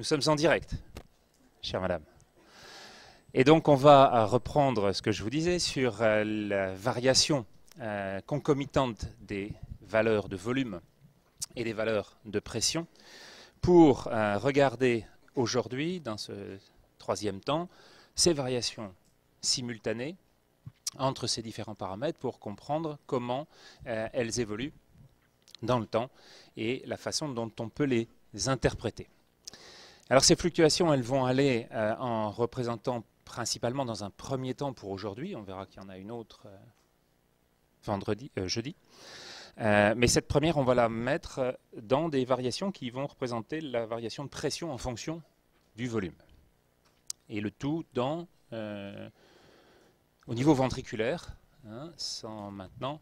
Nous sommes en direct, chère madame. Et donc on va reprendre ce que je vous disais sur la variation concomitante des valeurs de volume et des valeurs de pression pour regarder aujourd'hui, dans ce troisième temps, ces variations simultanées entre ces différents paramètres pour comprendre comment elles évoluent dans le temps et la façon dont on peut les interpréter. Alors ces fluctuations, elles vont aller en représentant principalement dans un premier temps pour aujourd'hui, on verra qu'il y en a une autre jeudi, mais cette première, on va la mettre dans des variations qui vont représenter la variation de pression en fonction du volume. Et le tout au niveau ventriculaire, sans maintenant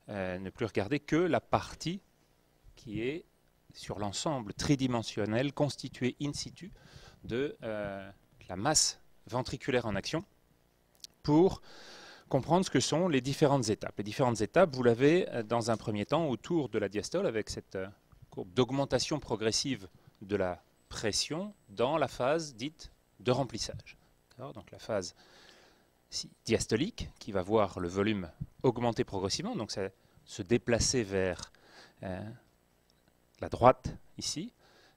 ne plus regarder que la partie qui est sur l'ensemble tridimensionnel constitué in situ de la masse ventriculaire en action pour comprendre ce que sont les différentes étapes. Les différentes étapes, vous l'avez dans un premier temps autour de la diastole avec cette courbe d'augmentation progressive de la pression dans la phase dite de remplissage. Donc la phase diastolique qui va voir le volume augmenter progressivement, donc ça se déplacer vers la droite ici,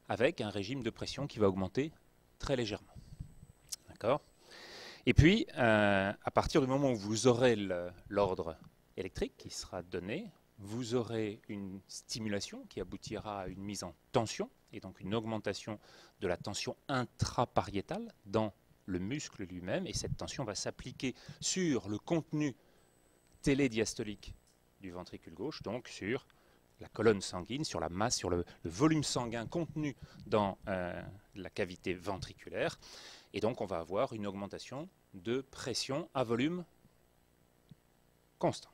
avec un régime de pression qui va augmenter très légèrement. D'accord ? Et puis, à partir du moment où vous aurez l'ordre électrique qui sera donné, vous aurez une stimulation qui aboutira à une mise en tension, et donc une augmentation de la tension intrapariétale dans le muscle lui-même, et cette tension va s'appliquer sur le contenu télédiastolique du ventricule gauche, donc sur la colonne sanguine, sur la masse, sur le volume sanguin contenu dans la cavité ventriculaire. Et donc on va avoir une augmentation de pression à volume constant.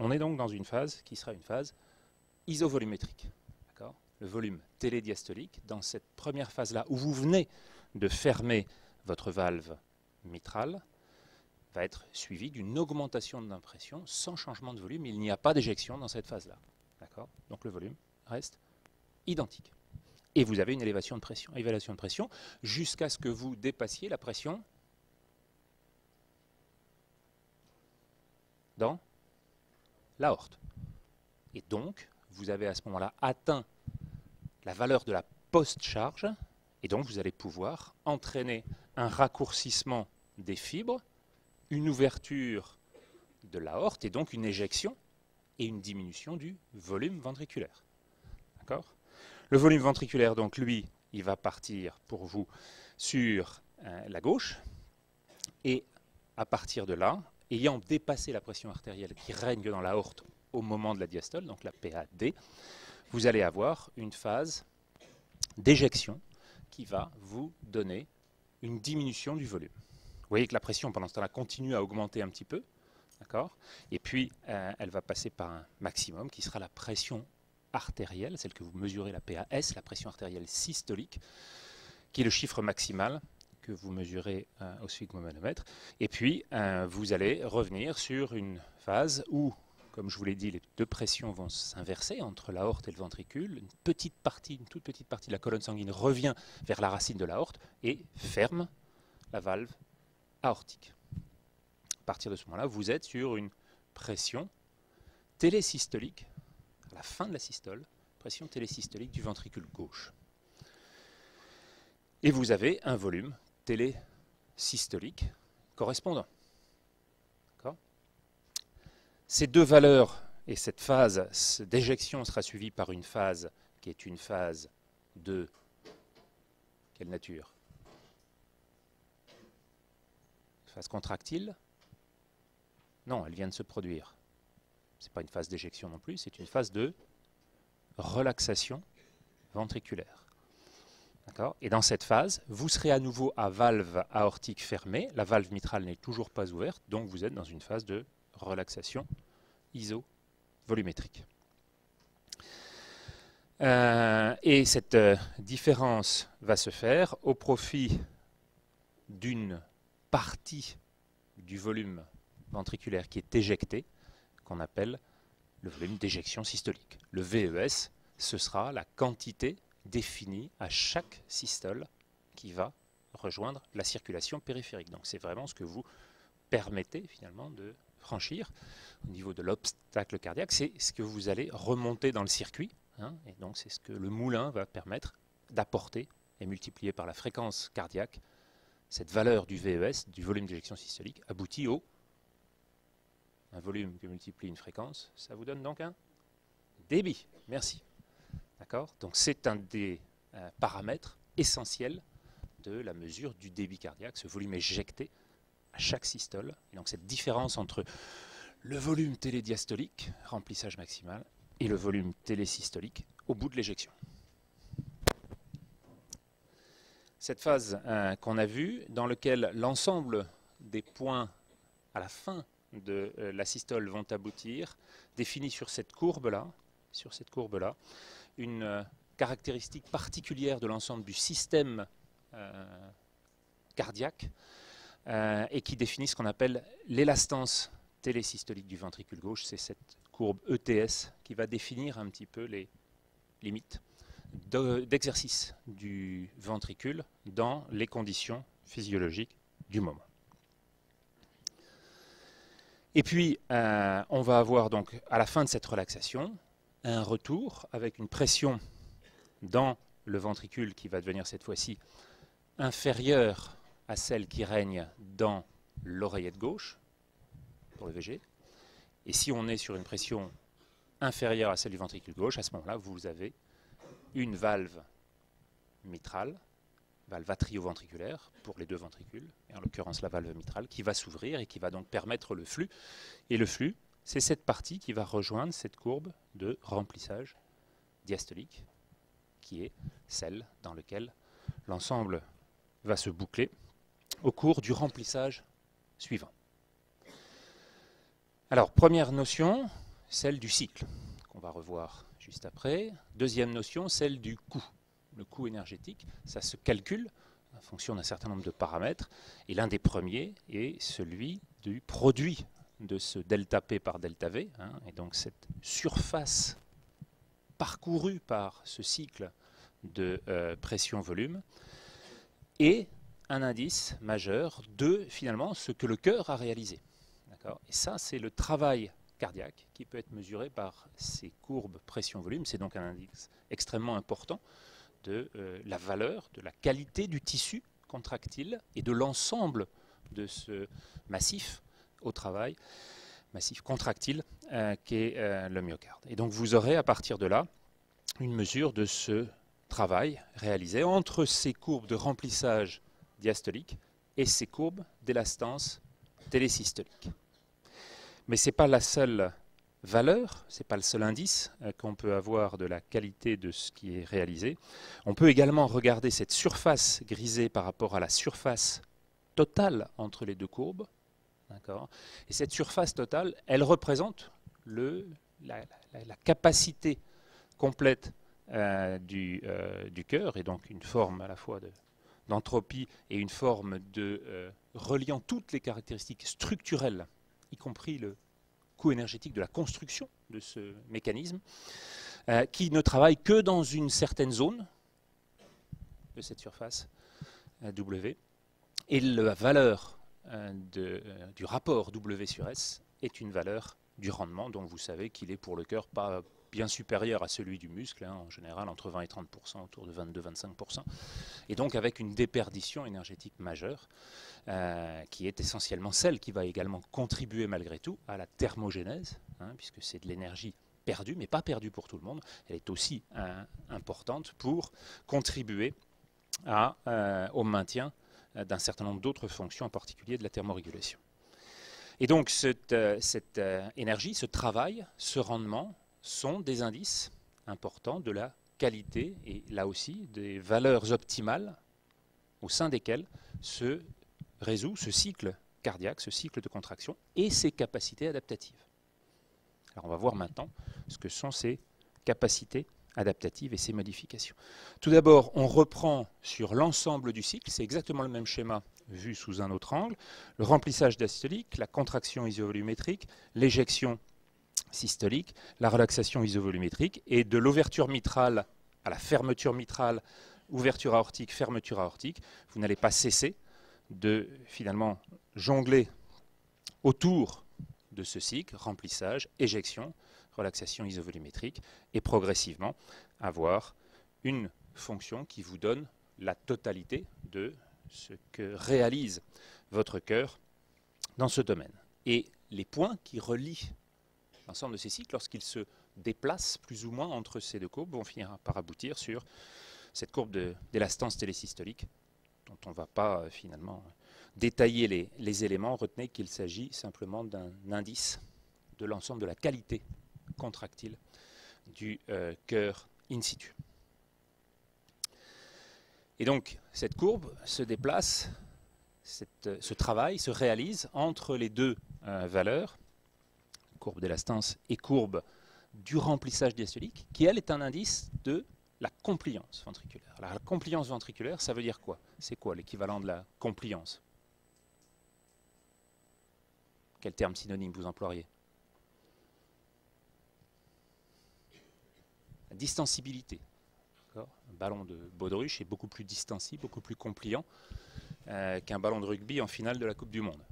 On est donc dans une phase qui sera une phase isovolumétrique. Le volume télédiastolique, dans cette première phase-là, où vous venez de fermer votre valve mitrale, va être suivi d'une augmentation de l'impression sans changement de volume. Il n'y a pas d'éjection dans cette phase-là. Donc le volume reste identique. Et vous avez une élévation de pression jusqu'à ce que vous dépassiez la pression dans l'aorte. Et donc, vous avez à ce moment-là atteint la valeur de la post-charge, et donc vous allez pouvoir entraîner un raccourcissement des fibres, une ouverture de l'aorte, et donc une éjection et une diminution du volume ventriculaire. D'accord ? Le volume ventriculaire, donc lui, il va partir pour vous sur la gauche, et à partir de là, ayant dépassé la pression artérielle qui règne dans l'aorte au moment de la diastole, donc la PAD, vous allez avoir une phase d'éjection qui va vous donner une diminution du volume. Vous voyez que la pression pendant ce temps-là continue à augmenter un petit peu, d'accord ? Et puis elle va passer par un maximum qui sera la pression artérielle, celle que vous mesurez, la PAS, la pression artérielle systolique, qui est le chiffre maximal que vous mesurez au sphygmomanométre. Et puis vous allez revenir sur une phase où, comme je vous l'ai dit, les deux pressions vont s'inverser entre l'aorte et le ventricule. Une toute petite partie de la colonne sanguine revient vers la racine de l'aorte et ferme la valve aortique. À partir de ce moment-là, vous êtes sur une pression télésystolique, à la fin de la systole, pression télésystolique du ventricule gauche. Et vous avez un volume télésystolique correspondant. Ces deux valeurs et cette phase d'éjection sera suivie par une phase qui est une phase de quelle nature? Phase contractile? Non, elle vient de se produire. Ce n'est pas une phase d'éjection non plus, c'est une phase de relaxation ventriculaire. Et dans cette phase, vous serez à nouveau à valve aortique fermée, la valve mitrale n'est toujours pas ouverte, donc vous êtes dans une phase de relaxation isovolumétrique. Et cette différence va se faire au profit d'une partie du volume ventriculaire qui est éjectée, qu'on appelle le volume d'éjection systolique. Le VES, ce sera la quantité définie à chaque systole qui va rejoindre la circulation périphérique. Donc c'est vraiment ce que vous permettez finalement de franchir au niveau de l'obstacle cardiaque, c'est ce que vous allez remonter dans le circuit, hein, et donc c'est ce que le moulin va permettre d'apporter et multiplié par la fréquence cardiaque. Cette valeur du VES, du volume d'éjection systolique, aboutit au un volume que multiplie une fréquence, ça vous donne donc un débit. Merci. D'accord? Donc c'est un des paramètres essentiels de la mesure du débit cardiaque, ce volume éjecté à chaque systole. Et donc cette différence entre le volume télédiastolique, remplissage maximal, et le volume télésystolique au bout de l'éjection. Cette phase qu'on a vue, dans laquelle l'ensemble des points à la fin de la systole vont aboutir, définit sur cette courbe-là, une caractéristique particulière de l'ensemble du système cardiaque et qui définit ce qu'on appelle l'élastance télésystolique du ventricule gauche. C'est cette courbe ETS qui va définir un petit peu les limites d'exercice du ventricule dans les conditions physiologiques du moment. Et puis, on va avoir donc à la fin de cette relaxation un retour avec une pression dans le ventricule qui va devenir cette fois-ci inférieure à celle qui règne dans l'oreillette gauche pour le VG. Et si on est sur une pression inférieure à celle du ventricule gauche, à ce moment-là, vous avez une valve mitrale, valve atrioventriculaire pour les deux ventricules, et en l'occurrence la valve mitrale, qui va s'ouvrir et qui va donc permettre le flux. Et le flux, c'est cette partie qui va rejoindre cette courbe de remplissage diastolique, qui est celle dans laquelle l'ensemble va se boucler au cours du remplissage suivant. Alors, première notion, celle du cycle, qu'on va revoir juste après. Deuxième notion, celle du coût. Le coût énergétique, ça se calcule en fonction d'un certain nombre de paramètres. Et l'un des premiers est celui du produit de ce delta P par delta V. Hein, et donc cette surface parcourue par ce cycle de pression-volume est un indice majeur de finalement ce que le cœur a réalisé. Et ça, c'est le travail cardiaque qui peut être mesuré par ces courbes pression-volume. C'est donc un indice extrêmement important de la valeur, de la qualité du tissu contractile et de l'ensemble de ce massif au travail, massif contractile qu'est le myocarde. Et donc vous aurez à partir de là une mesure de ce travail réalisé entre ces courbes de remplissage diastolique et ces courbes d'élastance télésystolique. Mais ce n'est pas la seule valeur, ce n'est pas le seul indice qu'on peut avoir de la qualité de ce qui est réalisé. On peut également regarder cette surface grisée par rapport à la surface totale entre les deux courbes. Et cette surface totale, elle représente la capacité complète du cœur, et donc une forme à la fois d'entropie et une forme de reliant toutes les caractéristiques structurelles, y compris le coût énergétique de la construction de ce mécanisme, qui ne travaille que dans une certaine zone de cette surface W. Et la valeur du rapport W sur S est une valeur du rendement, dont vous savez qu'il est pour le cœur pas bien supérieur à celui du muscle, hein, en général entre 20 et 30%, autour de 22-25%, et donc avec une déperdition énergétique majeure, qui est essentiellement celle qui va également contribuer malgré tout à la thermogénèse, hein, puisque c'est de l'énergie perdue, mais pas perdue pour tout le monde, elle est aussi importante pour contribuer au maintien d'un certain nombre d'autres fonctions, en particulier de la thermorégulation. Et donc cette énergie, ce travail, ce rendement sont des indices importants de la qualité et là aussi des valeurs optimales au sein desquelles se résout ce cycle cardiaque, ce cycle de contraction et ses capacités adaptatives. Alors on va voir maintenant ce que sont ces capacités adaptatives et ses modifications. Tout d'abord, on reprend sur l'ensemble du cycle, c'est exactement le même schéma vu sous un autre angle, le remplissage diastolique, la contraction isovolumétrique, l'éjection systolique, la relaxation isovolumétrique, et de l'ouverture mitrale à la fermeture mitrale, ouverture aortique, fermeture aortique, vous n'allez pas cesser de finalement jongler autour de ce cycle, remplissage, éjection, relaxation isovolumétrique, et progressivement avoir une fonction qui vous donne la totalité de ce que réalise votre cœur dans ce domaine. Et les points qui relient l'ensemble de ces cycles, lorsqu'ils se déplacent plus ou moins entre ces deux courbes, vont finir par aboutir sur cette courbe d'élastance télésystolique, dont on ne va pas finalement détailler les éléments. Retenez qu'il s'agit simplement d'un indice de l'ensemble de la qualité contractile du cœur in situ. Et donc, cette courbe se déplace, ce travail se réalise entre les deux valeurs, courbe d'élastance et courbe du remplissage diastolique, qui, elle, est un indice de la compliance ventriculaire. Alors, la compliance ventriculaire, ça veut dire quoi? C'est quoi l'équivalent de la compliance? Quel terme synonyme vous employeriez? La distensibilité. Un ballon de baudruche est beaucoup plus distensible, beaucoup plus compliant qu'un ballon de rugby en finale de la Coupe du Monde.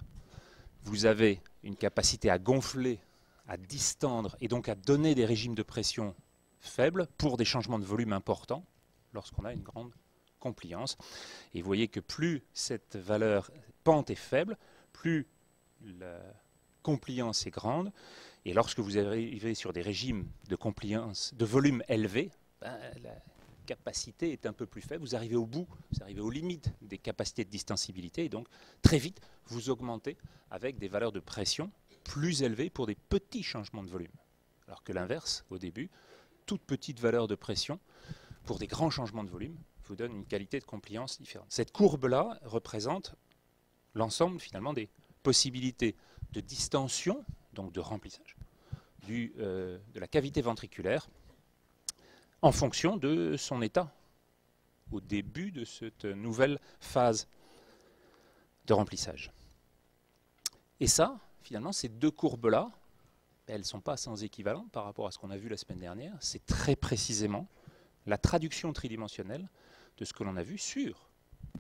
Vous avez une capacité à gonfler, à distendre et donc à donner des régimes de pression faibles pour des changements de volume importants lorsqu'on a une grande compliance. Et vous voyez que plus cette valeur pente est faible, plus la compliance est grande. Et lorsque vous arrivez sur des régimes de compliance de volume élevé, la capacité est un peu plus faible, vous arrivez au bout, vous arrivez aux limites des capacités de distensibilité et donc très vite vous augmentez avec des valeurs de pression plus élevées pour des petits changements de volume. Alors que l'inverse, au début, toute petite valeur de pression pour des grands changements de volume vous donne une qualité de compliance différente. Cette courbe-là représente l'ensemble finalement des possibilités de distension, donc de remplissage, de la cavité ventriculaire en fonction de son état au début de cette nouvelle phase de remplissage. Et ça, finalement, ces deux courbes-là, elles ne sont pas sans équivalent par rapport à ce qu'on a vu la semaine dernière. C'est très précisément la traduction tridimensionnelle de ce que l'on a vu sur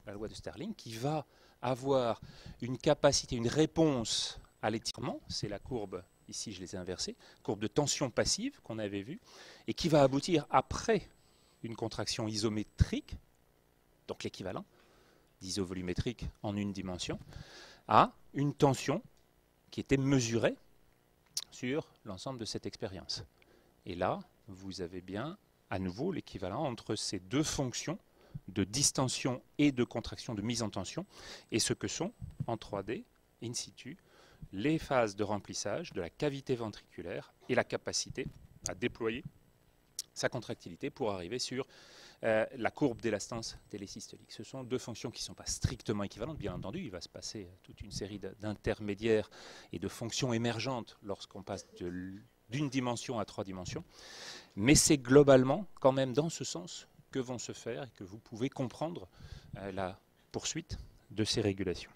la loi de Sterling, qui va avoir une capacité, une réponse à l'étirement, c'est la courbe, ici je les ai inversées, courbe de tension passive qu'on avait vue, et qui va aboutir après une contraction isométrique, donc l'équivalent d'isovolumétrique en une dimension, à une tension qui était mesurée sur l'ensemble de cette expérience. Et là, vous avez bien à nouveau l'équivalent entre ces deux fonctions de distension et de contraction, de mise en tension, et ce que sont en 3D, in situ, les phases de remplissage de la cavité ventriculaire et la capacité à déployer sa contractilité pour arriver sur la courbe d'élastance télésystolique. Ce sont deux fonctions qui ne sont pas strictement équivalentes, bien entendu. Il va se passer toute une série d'intermédiaires et de fonctions émergentes lorsqu'on passe d'une dimension à 3 dimensions. Mais c'est globalement quand même dans ce sens que vont se faire et que vous pouvez comprendre la poursuite de ces régulations.